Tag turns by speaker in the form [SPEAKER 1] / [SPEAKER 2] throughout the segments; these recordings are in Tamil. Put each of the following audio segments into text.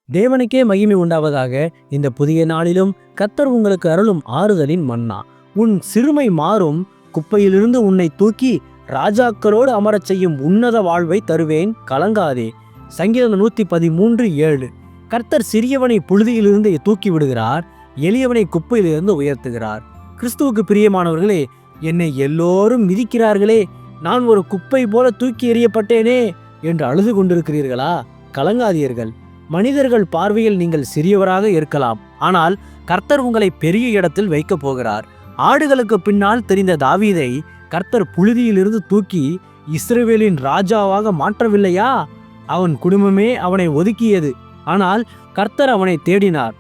[SPEAKER 1] தேவனுக்கே மகிமை உண்டாவதாக. இந்த புதிய நாளிலும் கர்த்தர் உங்களுக்கு அருளும் ஆறுதலின் மன்னா. உன் சிறுமை மாறும், குப்பையிலிருந்து உன்னை தூக்கி ராஜாக்களோடு அமரச் செய்யும் உன்னத வாழ்வை தருவேன், கலங்காதே. சங்கீதம் 113:7. கர்த்தர் சிறியவனை புழுதியிலிருந்து தூக்கி விடுகிறார், எளியவனை குப்பையிலிருந்து உயர்த்துகிறார். கிறிஸ்துவுக்கு பிரியமானவர்களே, என்னை எல்லோரும் மிதிக்கிறார்களே, நான் ஒரு குப்பை போல தூக்கி எறியப்பட்டேனே என்று அழுது கொண்டிருக்கிறீர்களா? கலங்காதீர்கள். மனிதர்கள் பார்வையில் நீங்கள் சிறியவராக இருக்கலாம், ஆனால் கர்த்தர் உங்களை பெரிய இடத்தில் வைக்கப் போகிறார். ஆடுகளுக்கு பின்னால் தெரிந்த தாவீதை கர்த்தர் புழுதியிலிருந்து தூக்கி இஸ்ரவேலின் ராஜாவாக மாற்றவில்லையா? அவன் குடும்பமே அவனை ஒதுக்கியது, ஆனால் கர்த்தர் அவனை தேடினார்.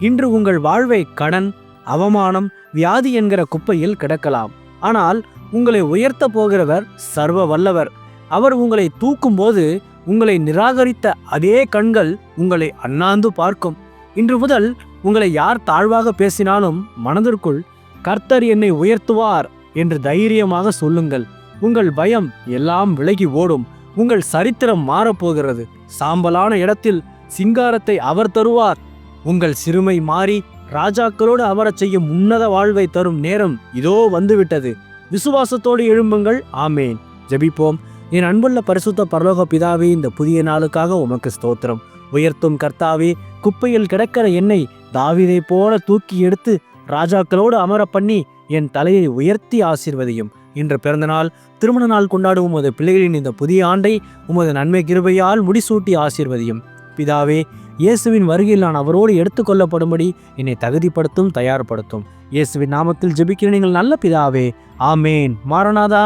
[SPEAKER 1] இன்று உங்கள் வாழ்வை கடன், அவமானம், வியாதி என்கிற குப்பையில் கிடக்கலாம், ஆனால் உங்களை உயர்த்த போகிறவர் சர்வ வல்லவர். அவர் உங்களை தூக்கும் போது உங்களை நிராகரித்த அதே கண்கள் உங்களை அண்ணாந்து பார்க்கும். இன்று முதல் உங்களை யார் தாழ்வாக பேசினாலும் மனதிற்குள் கர்த்தர் என்னை உயர்த்துவார் என்று தைரியமாக சொல்லுங்கள். உங்கள் பயம் எல்லாம் விலகி ஓடும். உங்கள் சரித்திரம் மாறப்போகிறது. சாம்பலான இடத்தில் சிங்காரத்தை அவர் தருவார். உங்கள் சிறுமை மாறி ராஜாக்களோடு அமரச் செய்யும் உன்னத வாழ்வை தரும் நேரம் இதோ வந்துவிட்டது. விசுவாசத்தோடு எழும்புங்கள். ஆமேன். ஜெபிப்போம். என் அன்புள்ள பரிசுத்த பரலோக பிதாவே, இந்த புதிய நாளுக்காக உமக்கு ஸ்தோத்திரம். உயர்த்தும் கர்த்தாவே, குப்பையில் கிடக்கிற என்னை தாவீதை போல தூக்கி எடுத்து ராஜாக்களோடு அமர பண்ணி என் தலையை உயர்த்தி ஆசீர்வதியும். இன்று பிறந்தநாள், திருமண நாள் கொண்டாடும் உமது பிள்ளைகளின் இந்த புதிய ஆண்டை உமது நன்மை கிருபையால் முடிசூட்டி ஆசீர்வதியும். பிதாவே, இயேசுவின் வருகையில் நான் அவரோடு எடுத்துக்கொள்ளப்படும்படி என்னை தகுதிப்படுத்தும், தயார்படுத்தும். இயேசுவின் நாமத்தில் ஜெபிக்கிறேன் எங்கள் நல்ல பிதாவே. ஆமேன். மாரநாதா.